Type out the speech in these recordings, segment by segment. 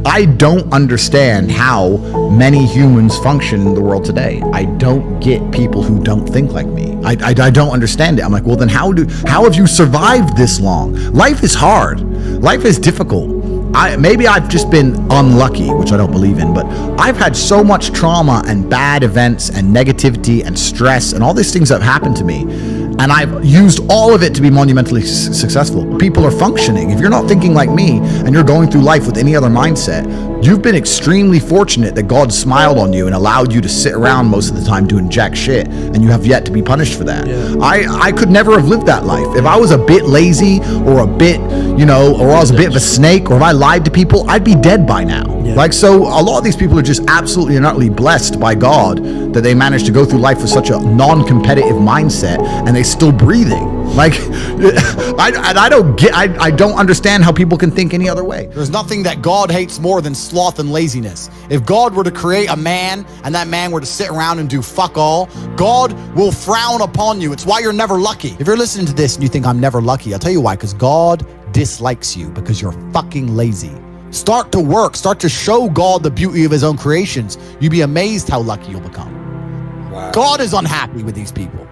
I don't understand how many humans function in the world today. I don't get people who don't think like me. I don't understand it. I'm like, well, then how have you survived this long? Life is hard. Life is difficult. Maybe I've just been unlucky, which I don't believe in, but I've had so much trauma and bad events and negativity and stress and all these things that have happened to me, and I've used all of it to be monumentally successful. People are functioning. If you're not thinking like me and you're going through life with any other mindset, you've been extremely fortunate that God smiled on you and allowed you to sit around most of the time doing jack shit, and you have yet to be punished for that. Yeah. I could never have lived that life. If I was a bit lazy or a bit, or I was a bit of a snake, or if I lied to people, I'd be dead by now. Yeah. So a lot of these people are just absolutely and utterly blessed by God that they managed to go through life with such a non-competitive mindset, and they're still breathing. I don't understand how people can think any other way. There's nothing that God hates more than sloth and laziness. If God were to create a man and that man were to sit around and do fuck all, God will frown upon you. It's why you're never lucky. If you're listening to this and you think I'm never lucky, I'll tell you why, because God dislikes you because you're fucking lazy. Start to work. Start to show God the beauty of his own creations. You'd be amazed how lucky you'll become. Wow. God is unhappy with these people.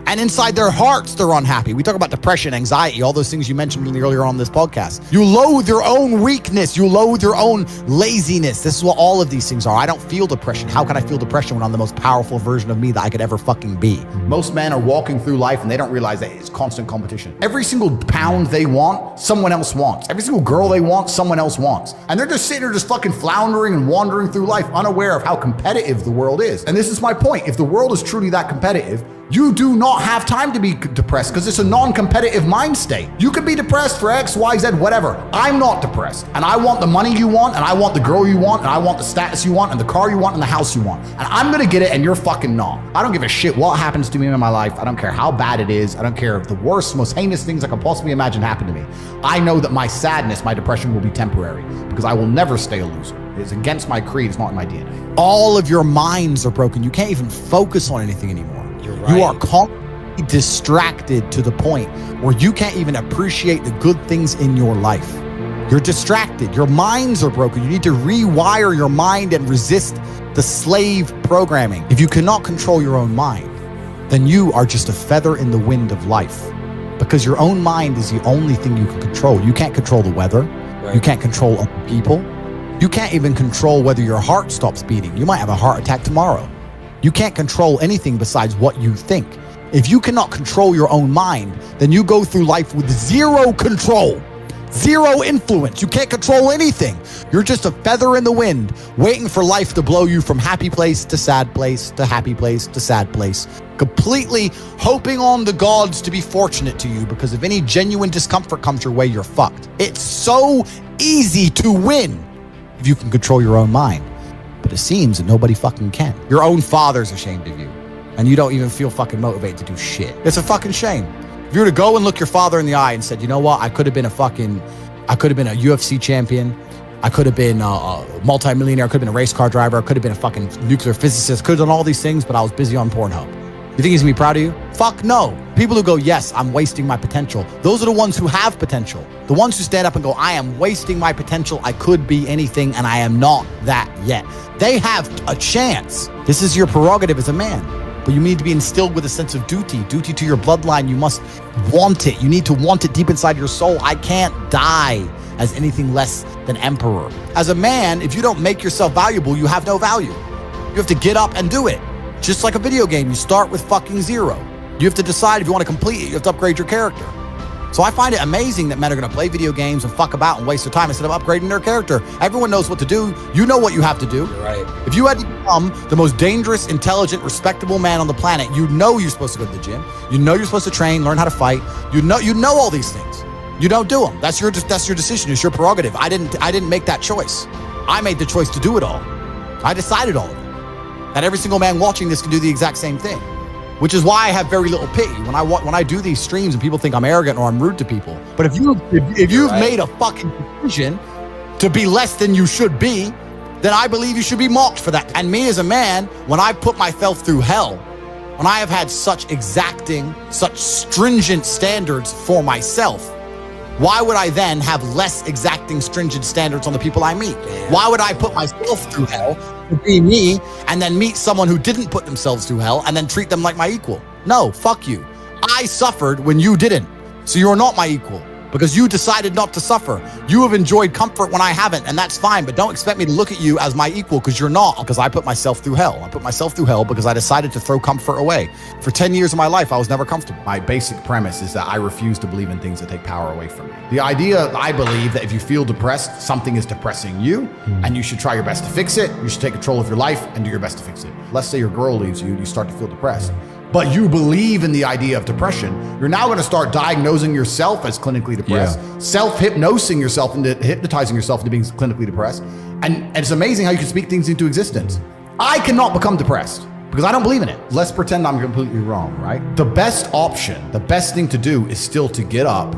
And inside their hearts, they're unhappy. We talk about depression, anxiety, all those things you mentioned earlier on this podcast. You loathe your own weakness. You loathe your own laziness. This is what all of these things are. I don't feel depression. How can I feel depression when I'm the most powerful version of me that I could ever fucking be? Most men are walking through life and they don't realize that it's constant competition. Every single pound they want, someone else wants. Every single girl they want, someone else wants. And they're just sitting there just fucking floundering and wandering through life, unaware of how competitive the world is. And this is my point. If the world is truly that competitive, you do not have time to be depressed because it's a non-competitive mind state. You could be depressed for X, Y, Z, whatever. I'm not depressed. And I want the money you want, and I want the girl you want, and I want the status you want, and the car you want, and the house you want. And I'm gonna get it, and you're fucking not. I don't give a shit what happens to me in my life. I don't care how bad it is. I don't care if the worst, most heinous things I could possibly imagine happen to me. I know that my sadness, my depression will be temporary because I will never stay a loser. It's against my creed. It's not in my DNA. All of your minds are broken. You can't even focus on anything anymore. Right. You are constantly distracted to the point where you can't even appreciate the good things in your life. You're distracted. Your minds are broken. You need to rewire your mind and resist the slave programming. If you cannot control your own mind, then you are just a feather in the wind of life, because your own mind is the only thing you can control. You can't control the weather. Right. You can't control other people. You can't even control whether your heart stops beating. You might have a heart attack tomorrow. You can't control anything besides what you think. If you cannot control your own mind, then you go through life with zero control, zero influence. You can't control anything. You're just a feather in the wind, waiting for life to blow you from happy place to sad place to happy place to sad place, completely hoping on the gods to be fortunate to you, because if any genuine discomfort comes your way, you're fucked. It's so easy to win if you can control your own mind. But it seems that nobody fucking can. Your own father's ashamed of you, and you don't even feel fucking motivated to do shit. It's a fucking shame. If you were to go and look your father in the eye and said, you know what, I could have been a UFC champion. I could have been a multi-millionaire. I could have been a race car driver. I could have been a fucking nuclear physicist. Could have done all these things, but I was busy on Pornhub. You think he's gonna be proud of you? Fuck no. People who go, yes, I'm wasting my potential. Those are the ones who have potential. The ones who stand up and go, I am wasting my potential. I could be anything, and I am not that yet. They have a chance. This is your prerogative as a man. But you need to be instilled with a sense of duty to your bloodline. You must want it. You need to want it deep inside your soul. I can't die as anything less than emperor. As a man, if you don't make yourself valuable, you have no value. You have to get up and do it. Just like a video game, you start with fucking zero. You have to decide if you want to complete it. You have to upgrade your character. So I find it amazing that men are going to play video games and fuck about and waste their time instead of upgrading their character. Everyone knows what to do. You know what you have to do. You're right. If you had to become the most dangerous, intelligent, respectable man on the planet, you know you're supposed to go to the gym. You know you're supposed to train, learn how to fight. You know all these things. You don't do them. That's your decision. It's your prerogative. I didn't make that choice. I made the choice to do it all. I decided all of it. And every single man watching this can do the exact same thing, which is why I have very little pity when I do these streams and people think I'm arrogant or I'm rude to people. But if you've made a fucking decision to be less than you should be, then I believe you should be mocked for that. And me as a man, when I put myself through hell, when I have had such exacting, such stringent standards for myself, Why would I then have less exacting, stringent standards on the people I meet? Why would I put myself through hell to be me and then meet someone who didn't put themselves through hell and then treat them like my equal? No, fuck you. I suffered when you didn't. So you're not my equal because you decided not to suffer. You have enjoyed comfort when I haven't, and that's fine, but don't expect me to look at you as my equal because you're not, because I put myself through hell. I put myself through hell because I decided to throw comfort away. For 10 years of my life, I was never comfortable. My basic premise is that I refuse to believe in things that take power away from me. The idea, I believe, that if you feel depressed, something is depressing you, and you should try your best to fix it. You should take control of your life and do your best to fix it. Let's say your girl leaves you and you start to feel depressed, but you believe in the idea of depression. You're now going to start diagnosing yourself as clinically depressed, self-hypnosing yourself into hypnotizing yourself into being clinically depressed. And it's amazing how you can speak things into existence. I cannot become depressed because I don't believe in it. Let's pretend I'm completely wrong, right? The best option, the best thing to do is still to get up,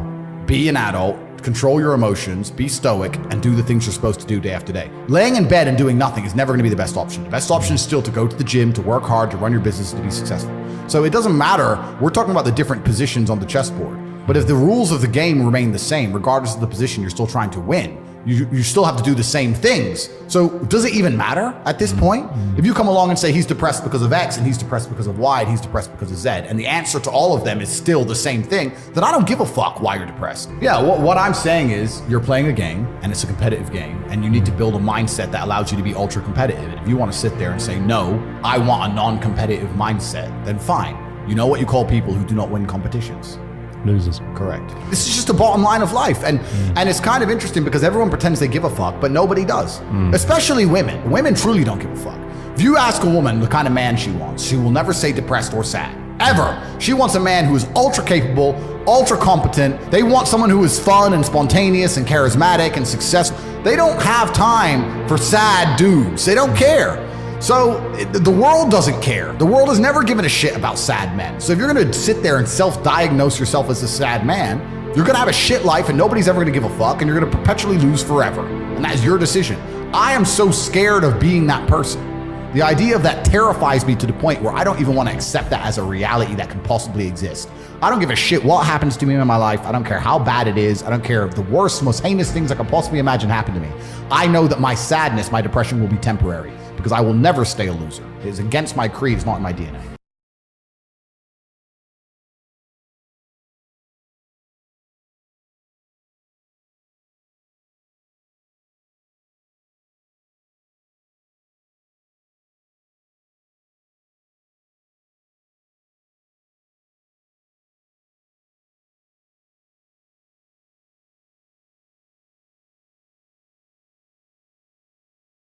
be an adult, control your emotions, be stoic, and do the things you're supposed to do day after day. Laying in bed and doing nothing is never going to be the best option. The best option is still to go to the gym, to work hard, to run your business, to be successful. So it doesn't matter. We're talking about the different positions on the chessboard. But if the rules of the game remain the same, regardless of the position you're still trying to win, you still have to do the same things. So does it even matter at this point? If you come along and say he's depressed because of X and he's depressed because of Y and he's depressed because of Z, and the answer to all of them is still the same thing, then I don't give a fuck why you're depressed. Yeah, what I'm saying is you're playing a game and it's a competitive game and you need to build a mindset that allows you to be ultra competitive. And if you want to sit there and say, no, I want a non-competitive mindset, then fine. You know what you call people who do not win competitions? Losers. Correct. This is just the bottom line of life. And it's kind of interesting because everyone pretends they give a fuck, but nobody does. Especially women. Women truly don't give a fuck. If you ask a woman the kind of man she wants, she will never say depressed or sad. Ever. She wants a man who is ultra capable, ultra competent. They want someone who is fun and spontaneous and charismatic and successful. They don't have time for sad dudes. They don't care. So the world doesn't care. The world has never given a shit about sad men. So if you're gonna sit there and self-diagnose yourself as a sad man, you're gonna have a shit life and nobody's ever gonna give a fuck and you're gonna perpetually lose forever. And that's your decision. I am so scared of being that person. The idea of that terrifies me to the point where I don't even want to accept that as a reality that can possibly exist. I don't give a shit what happens to me in my life. I don't care how bad it is. I don't care if the worst, most heinous things I could possibly imagine happen to me. I know that my sadness, my depression will be temporary because I will never stay a loser. It is against my creed. It's not in my DNA.